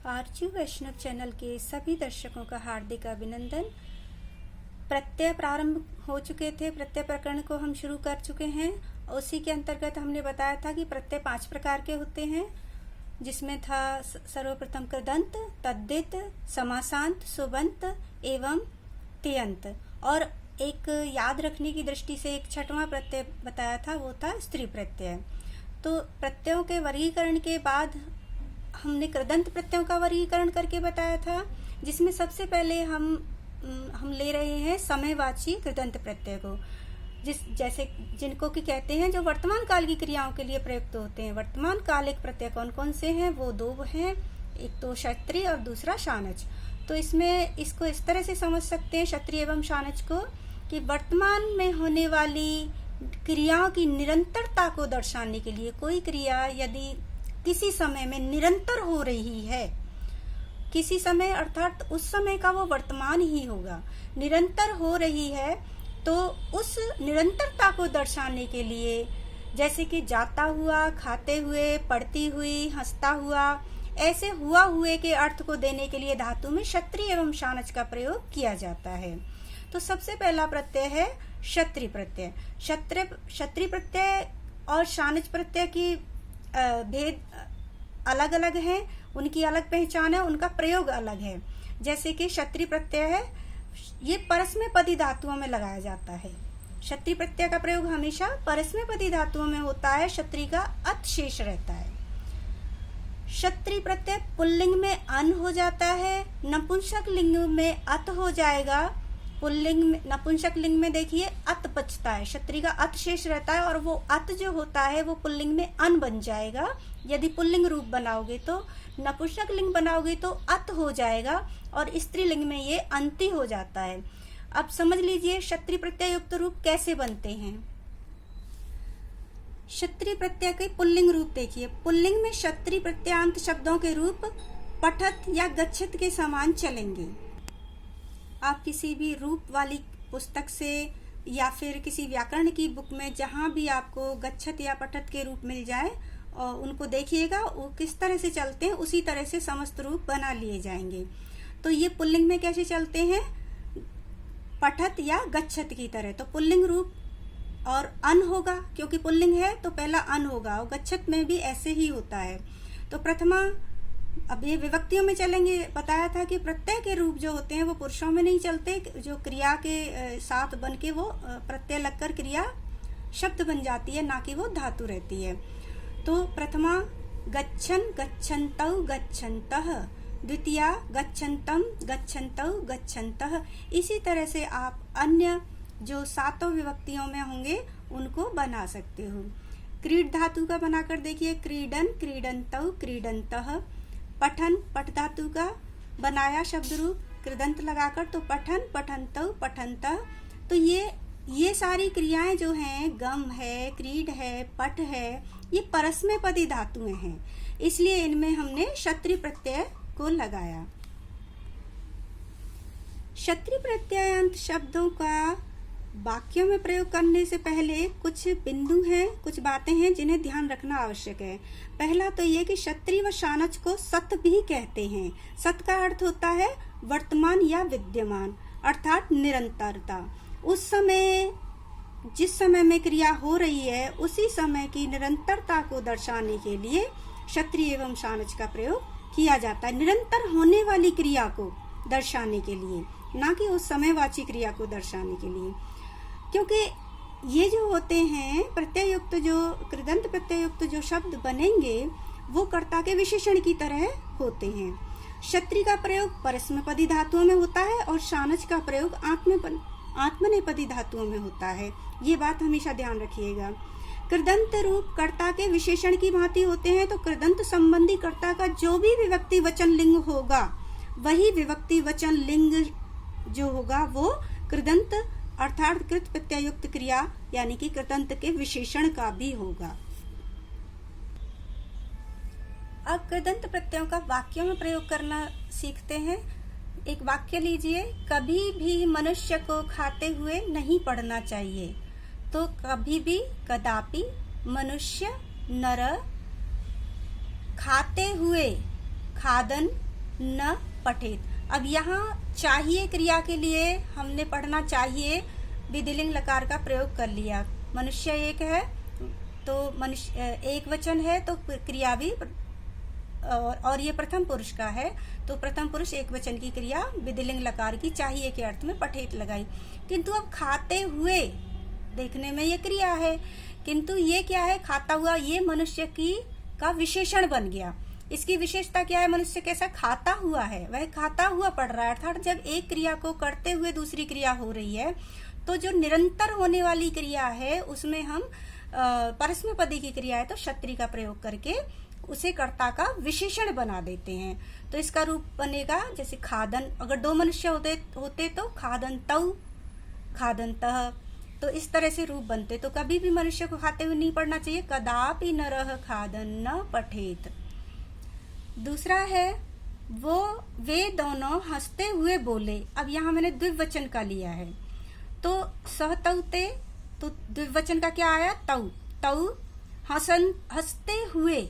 आरजू वैष्णव channel के सभी दर्शकों का हार्दिक अभिनंदन। प्रत्यय प्रारंभ हो चुके थे, प्रत्यय प्रकरण को हम शुरू कर चुके हैं। उसी के अंतर्गत हमने बताया था कि प्रत्यय 5 प्रकार के होते हैं, जिसमें था सर्वप्रथम कृदंत, तद्धित, समासांत, सुबंत एवं तियंत। और एक याद रखने की दृष्टि से एक छठवां प्रत्यय बताया था, वो था स्त्री प्रत्यय। तो प्रत्ययों के वर्गीकरण के बाद हमने कृदंत प्रत्ययों का वर्गीकरण करके बताया था, जिसमें सबसे पहले हम ले रहे हैं समयवाची कृदंत प्रत्यय को, जैसे जिनको कि कहते हैं जो वर्तमान काल की क्रियाओं के लिए प्रयुक्त होते हैं। वर्तमान कालिक प्रत्यय कौन कौन से हैं? वो 2 हैं, एक तो क्षत्रिय और दूसरा शानच। तो इसमें इसको इस तरह से समझ सकते हैं क्षत्रिय एवं शानच को, कि वर्तमान में होने वाली क्रियाओं की निरंतरता को दर्शाने के लिए कोई क्रिया यदि किसी समय में निरंतर हो रही है, किसी समय अर्थात उस समय का वो वर्तमान ही होगा, निरंतर हो रही है, तो उस निरंतरता को दर्शाने के लिए जैसे कि जाता हुआ, खाते हुए, पढ़ती हुई, हंसता हुआ, ऐसे हुआ हुए के अर्थ को देने के लिए धातु में क्षत्रिय एवं शानच का प्रयोग किया जाता है। तो सबसे पहला प्रत्यय है क्षत्रिय प्रत्यय। क्षत्रिय प्रत्यय और शानच प्रत्यय की भेद अलग अलग है, उनकी अलग पहचान है, उनका प्रयोग अलग है। जैसे कि क्षत्रिय प्रत्यय है, ये परस्मैपदी धातुओं में लगाया जाता है। क्षत्रिय प्रत्यय का प्रयोग हमेशा परस्मैपदी धातुओं में होता है, क्षत्रिय का अत शेष रहता है। क्षत्रिय प्रत्यय पुल्लिंग में अन हो जाता है, नपुंसक लिंग में अत हो जाएगा। पुल्लिंग में, नपुंसक लिंग में देखिए अत बचता है, क्षत्रिय का अत शेष रहता है, और वो अत जो होता है वो पुल्लिंग में अन बन जाएगा। यदि पुल्लिंग रूप बनाओगे तो, नपुंसक लिंग बनाओगे तो अत हो जाएगा, और स्त्रीलिंग में ये अंति हो जाता है। अब समझ लीजिए क्षत्रिय प्रत्यय युक्त रूप कैसे बनते हैं। क्षत्रिय प्रत्यय के पुल्लिंग रूप देखिए। पुल्लिंग में क्षत्रिय प्रत्यांत शब्दों के रूप पठत या गच्छत के समान चलेंगे। आप किसी भी रूप वाली पुस्तक से या फिर किसी व्याकरण की बुक में जहां भी आपको गच्छत या पठत के रूप मिल जाए, और उनको देखिएगा वो किस तरह से चलते हैं, उसी तरह से समस्त रूप बना लिए जाएंगे। तो ये पुल्लिंग में कैसे चलते हैं? पठत या गच्छत की तरह। तो पुल्लिंग रूप और अन होगा, क्योंकि पुल्लिंग है तो पहला अन होगा, और गच्छत में भी ऐसे ही होता है। तो प्रथमा, अब ये विभक्तियों में चलेंगे। बताया था कि प्रत्यय के रूप जो होते हैं वो पुरुषों में नहीं चलते, जो क्रिया के साथ बन के वो प्रत्यय लगकर क्रिया शब्द बन जाती है, ना कि वो धातु रहती है। तो प्रथमा गच्छन, गच्छन्तौ, गच्छन्तः। द्वितीया गच्छन्तम, गच्छन्तौ, गच्छन्तः। इसी तरह से आप अन्य जो 7 विभक्तियों में होंगे उनको बना सकते हो। क्रीड धातु का बनाकर देखिए, क्रीडन, क्रीडन्तौ, क्रीडन्तः। पठन, पठ धातु का बनाया शब्द रूप कृदंत लगाकर, तो पठन, पठन्तौ, पठन्तः। तो ये सारी क्रियाएं जो हैं, गम है, क्रीड है, पठ है, ये परस्मैपदी धातुएं हैं, इसलिए इनमें हमने क्षत्रिय प्रत्यय को लगाया। क्षत्रिय प्रत्ययांत शब्दों का वाक्यों में प्रयोग करने से पहले कुछ बिंदु हैं, कुछ बातें हैं जिन्हें ध्यान रखना आवश्यक है। पहला तो ये कि क्षत्रिय व शानच को सत भी कहते हैं। सत का अर्थ होता है वर्तमान या विद्यमान, अर्थात निरंतरता। उस समय, जिस समय में क्रिया हो रही है, उसी समय की निरंतरता को दर्शाने के लिए क्षत्रिय एवं शानच का प्रयोग किया जाता है। निरंतर होने वाली क्रिया को दर्शाने के लिए, ना कि उस समयवाची क्रिया को दर्शाने के लिए। क्योंकि ये जो होते हैं प्रत्यय युक्त, जो कृदंत प्रत्यय युक्त जो शब्द बनेंगे वो कर्ता के विशेषण की तरह होते हैं। क्षत्रिय का प्रयोग परस्मैपदी धातुओं में होता है, और शानच का प्रयोग आत्मनेपदी धातुओं में होता है। ये बात हमेशा ध्यान रखिएगा। कृदंत रूप कर्ता के विशेषण की भांति होते हैं, तो कृदंत संबंधी कर्ता का जो भी विभक्ति वचन लिंग होगा, वही विभक्ति वचन लिंग जो होगा वो कृदंत अर्थात कृत प्रत्ययुक्त क्रिया यानी कि कृदंत के विशेषण का भी होगा। अब कृदंत प्रत्ययों का वाक्यों में प्रयोग करना सीखते हैं। एक वाक्य लीजिए, कभी भी मनुष्य को खाते हुए नहीं पढ़ना चाहिए। तो कभी भी, कदापि, मनुष्य, नर, खाते हुए, खादन, न पठेत। अब यहाँ चाहिए क्रिया के लिए हमने पढ़ना चाहिए विधिलिंग लकार का प्रयोग कर लिया। मनुष्य एक है तो मनुष्य एक वचन है तो क्रिया भी, और ये प्रथम पुरुष का है तो प्रथम पुरुष एक वचन की क्रिया विधिलिंग लकार की चाहिए के अर्थ में पठेत लगाई। किंतु अब खाते हुए, देखने में ये क्रिया है किंतु ये क्या है, खाता हुआ, ये मनुष्य की का विशेषण बन गया। इसकी विशेषता क्या है, मनुष्य कैसा खाता हुआ है, वह खाता हुआ पढ़ रहा है। अर्थात जब एक क्रिया को करते हुए दूसरी क्रिया हो रही है तो जो निरंतर होने वाली क्रिया है उसमें हम परस्मैपदी की क्रिया है तो क्षत्रि का प्रयोग करके उसे कर्ता का विशेषण बना देते हैं। तो इसका रूप बनेगा जैसे खादन, अगर दो मनुष्य होते तो खादंतौ, खादंतः, तो इस तरह से रूप बनते। तो कभी भी मनुष्य को खाते हुए नहीं पढ़ना चाहिए। कदापि नरः खादन न पठेत। दूसरा है वे दोनों हंसते हुए बोले। अब यहाँ मैंने द्विवचन का लिया है तो सह तौ ते, तो द्विवचन का क्या आया, तौ, तौ हंसते हुए।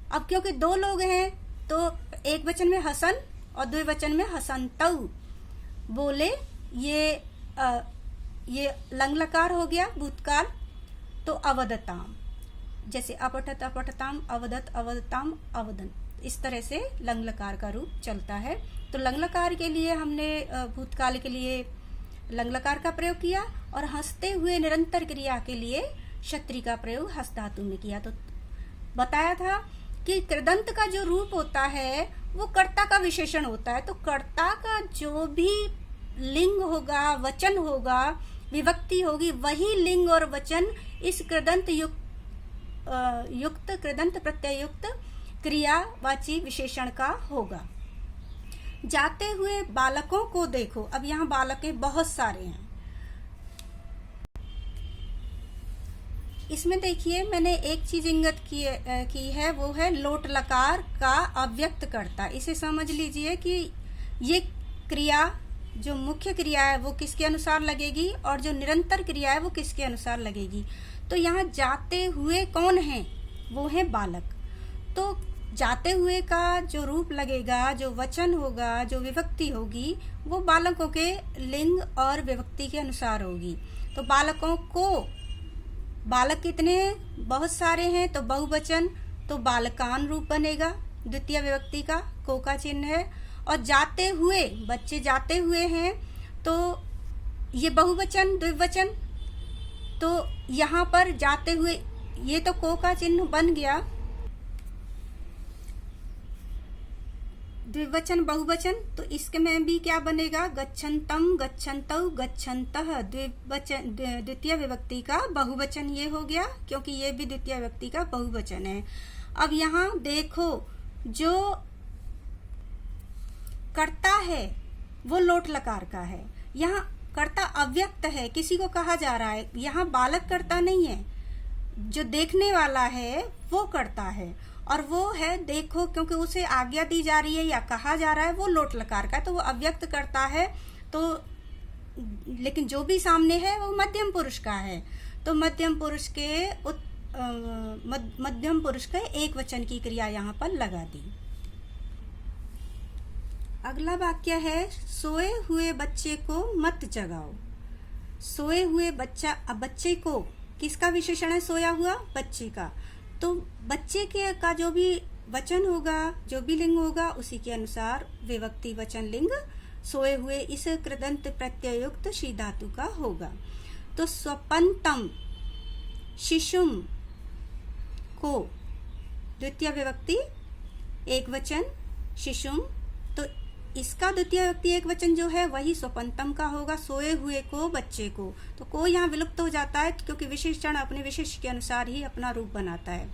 अब क्योंकि दो लोग हैं तो एक वचन में हसन और द्विवचन में हसंतौ बोले। ये लंग लकार हो गया भूतकाल। तो अवदताम, जैसे अपठत अपठताम, अवदत अवदताम, अवदन, इस तरह से लंग लकार का रूप चलता है। तो लंग लकार के लिए हमने भूतकाल के लिए लंग लकार का प्रयोग किया और हंसते हुए निरंतर क्रिया के लिए क्षत्रि का प्रयोग हस्त धातु में किया। तो बताया था कि कृदंत का जो रूप होता है वो कर्ता का विशेषण होता है। तो कर्ता का जो भी लिंग होगा, वचन होगा, विभक्ति होगी, वही लिंग और वचन इस कृदंत युक्त कृदंत प्रत्यय युक्त क्रियावाची विशेषण का होगा। जाते हुए बालकों को देखो। अब यहाँ बालकें बहुत सारे हैं। इसमें देखिए मैंने एक चीज इंगित की है, वो है लोट लकार का अव्यक्त कर्ता। इसे समझ लीजिए कि ये क्रिया जो मुख्य क्रिया है वो किसके अनुसार लगेगी और जो निरंतर क्रिया है वो किसके अनुसार लगेगी। तो यहाँ जाते हुए कौन है, वो है बालक। तो जाते हुए का जो रूप लगेगा, जो वचन होगा, जो विभक्ति होगी, वो बालकों के लिंग और विभक्ति के अनुसार होगी। तो बालकों को, बालक कितने हैं, बहुत सारे हैं तो बहुवचन, तो बालकान रूप बनेगा द्वितीय विभक्ति का, को का चिन्ह है। और जाते हुए, बच्चे जाते हुए हैं तो ये बहुवचन द्विवचन, तो यहाँ पर जाते हुए ये तो को का चिन्ह बन गया, द्विवचन बहुवचन। तो इसके में भी क्या बनेगा, गच्छन्तम गच्छन्तौ गच्छन्तः, द्वितीय विभक्ति का बहुवचन ये हो गया क्योंकि ये भी द्वितीय विभक्ति का बहुवचन है। अब यहाँ देखो जो कर्ता है वो लोट लकार का है। यहाँ कर्ता अव्यक्त है, किसी को कहा जा रहा है। यहाँ बालक कर्ता नहीं है, जो देखने वाला है वो कर्ता है और वो है देखो, क्योंकि उसे आज्ञा दी जा रही है या कहा जा रहा है, वो लोट लकार का, तो वो अव्यक्त करता है। तो लेकिन जो भी सामने है वो मध्यम पुरुष का है, तो मध्यम पुरुष के एक वचन की क्रिया यहाँ पर लगा दी। अगला वाक्य है सोए हुए बच्चे को मत जगाओ। सोए हुए बच्चा, अब बच्चे को किसका विशेषण है, सोया हुआ बच्चे का। तो बच्चे के का जो भी वचन होगा, जो भी लिंग होगा, उसी के अनुसार विभक्ति वचन लिंग सोए हुए इस कृदंत प्रत्ययुक्त शी धातु का होगा। तो स्वपंतम शिशुम को द्वितीय विभक्ति एक वचन शिशुम, तो इसका द्वितीय विभक्ति एक वचन जो है वही स्वपंतम का होगा, सोए हुए को बच्चे को। तो को यहाँ विलुप्त हो जाता है क्योंकि विशेषण अपने विशेष के अनुसार ही अपना रूप बनाता है।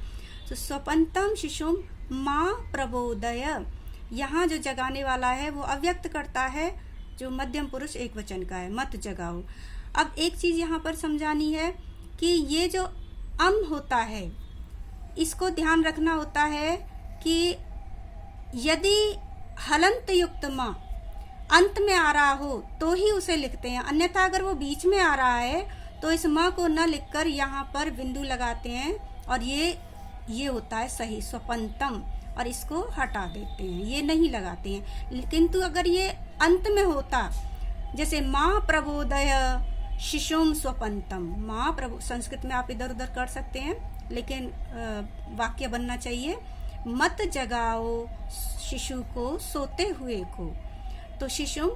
तो स्वपंतम शिशुम माँ प्रबोधय, यहाँ जो जगाने वाला है वो अव्यक्त करता है, जो मध्यम पुरुष एक वचन का है, मत जगाओ। अब एक चीज यहाँ पर समझानी है कि ये जो अम होता है इसको ध्यान रखना होता है कि यदि हलंत युक्त माँ अंत में आ रहा हो तो ही उसे लिखते हैं, अन्यथा अगर वो बीच में आ रहा है तो इस माँ को न लिखकर यहाँ पर बिंदु लगाते हैं और ये होता है सही स्वपंतम। और इसको हटा देते हैं, ये नहीं लगाते हैं। किंतु अगर ये अंत में होता, जैसे माँ प्रबोधय शिशुम स्वपंतम, माँ प्रभु, संस्कृत में आप इधर उधर कर सकते हैं, लेकिन वाक्य बनना चाहिए मत जगाओ शिशु को सोते हुए को। तो शिशुम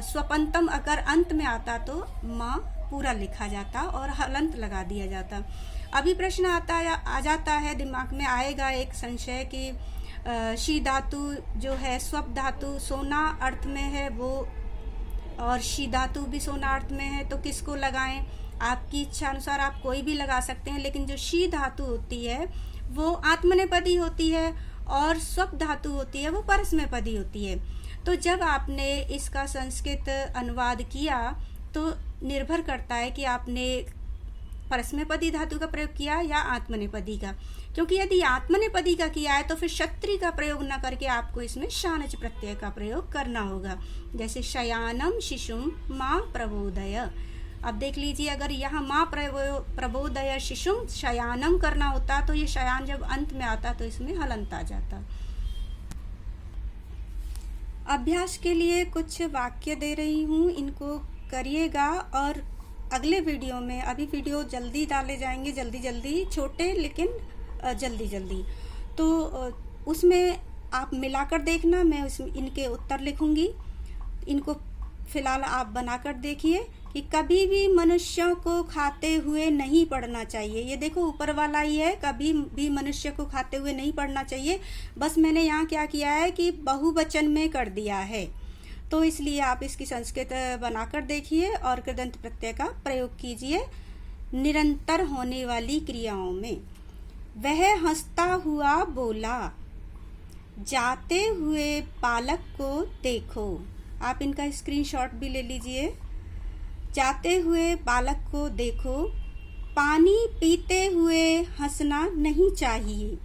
स्वपंतम अगर अंत में आता तो माँ पूरा लिखा जाता और हलंत लगा दिया जाता। अभी प्रश्न आ जाता है, दिमाग में आएगा एक संशय कि शी धातु जो है स्वप धातु सोना अर्थ में है वो, और शी धातु भी सोना अर्थ में है, तो किसको लगाएं? आपकी इच्छा अनुसार आप कोई भी लगा सकते हैं, लेकिन जो शी धातु होती है वो आत्मनेपदी होती है और स्वप धातु होती है वो परस्मैपदी होती है। तो जब आपने इसका संस्कृत अनुवाद किया तो निर्भर करता है कि आपने परस्मैपदी धातु का प्रयोग किया या आत्मनेपदी का, क्योंकि यदि आत्मनेपदी का किया है तो फिर क्षत्रि का प्रयोग न करके आपको इसमें शानच प्रत्यय का प्रयोग करना होगा। जैसे शयानम शिशुम माँ प्रबोधय। अब देख लीजिए, अगर यहाँ माँ प्रबोधय शिशुम शयानम करना होता तो ये शयान जब अंत में आता तो इसमें हलंत आ जाता। अभ्यास के लिए कुछ वाक्य दे रही हूँ, इनको करिएगा और अगले वीडियो में, अभी वीडियो जल्दी डाले जाएंगे, जल्दी छोटे लेकिन जल्दी, तो उसमें आप मिलाकर देखना, मैं उसमें इनके उत्तर लिखूंगी, इनको फिलहाल आप बनाकर देखिए कि कभी भी मनुष्यों को खाते हुए नहीं पढ़ना चाहिए। ये देखो ऊपर वाला ही है, कभी भी मनुष्य को खाते हुए नहीं पढ़ना चाहिए, बस मैंने यहाँ क्या किया है कि बहुवचन में कर दिया है, तो इसलिए आप इसकी संस्कृत बनाकर देखिए और कृदंत प्रत्यय का प्रयोग कीजिए निरंतर होने वाली क्रियाओं में। वह हंसता हुआ बोला, जाते हुए बालक को देखो। आप इनका स्क्रीनशॉट भी ले लीजिए। जाते हुए बालक को देखो, पानी पीते हुए हंसना नहीं चाहिए,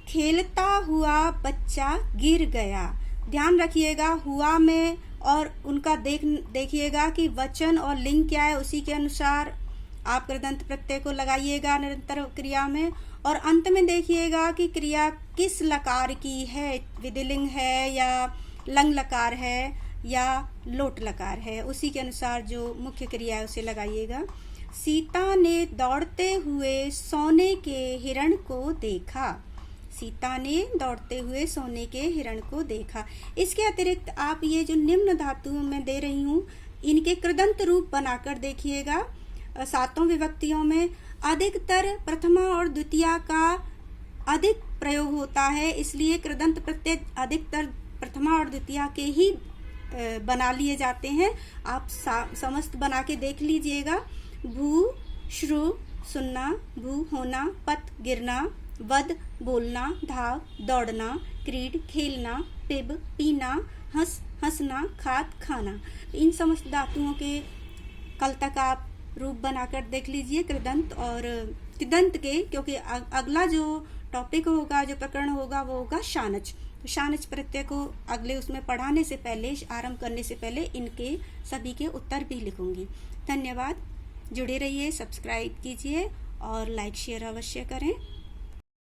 खेलता हुआ बच्चा गिर गया। ध्यान रखिएगा हुआ में और उनका देखिएगा कि वचन और लिंग क्या है, उसी के अनुसार आप कृदंत प्रत्यय को लगाइएगा निरंतर क्रिया में, और अंत में देखिएगा कि क्रिया किस लकार की है, विधिलिंग है या लंग लकार है या लोट लकार है, उसी के अनुसार जो मुख्य क्रिया है उसे लगाइएगा। सीता ने दौड़ते हुए सोने के हिरण को देखा। सीता ने दौड़ते हुए सोने के हिरण को देखा। इसके अतिरिक्त आप ये जो निम्न धातु मैं दे रही हूँ इनके कृदंत रूप बनाकर देखिएगा। सातों विभक्तियों में अधिकतर प्रथमा और द्वितीया का अधिक प्रयोग होता है, इसलिए कृदंत प्रत्यय अधिकतर प्रथमा और द्वितीया के ही बना लिए जाते हैं। आप समस्त बना के देख लीजिएगा। भू श्रु सुनना, भू होना, पत गिरना, वद बोलना, धाव दौड़ना, क्रीड खेलना, पिब पीना, हंस हंसना, खाद खाना। इन समस्त धातुओं के कल तक आप रूप बनाकर देख लीजिए कृदंत और तिदंत के, क्योंकि अगला जो टॉपिक होगा, जो प्रकरण होगा वो होगा शानच। तो शानच प्रत्यय को अगले उसमें पढ़ाने से पहले, आरंभ करने से पहले इनके सभी के उत्तर भी लिखूंगी। धन्यवाद। जुड़े रहिए, सब्सक्राइब कीजिए और लाइक शेयर अवश्य करें।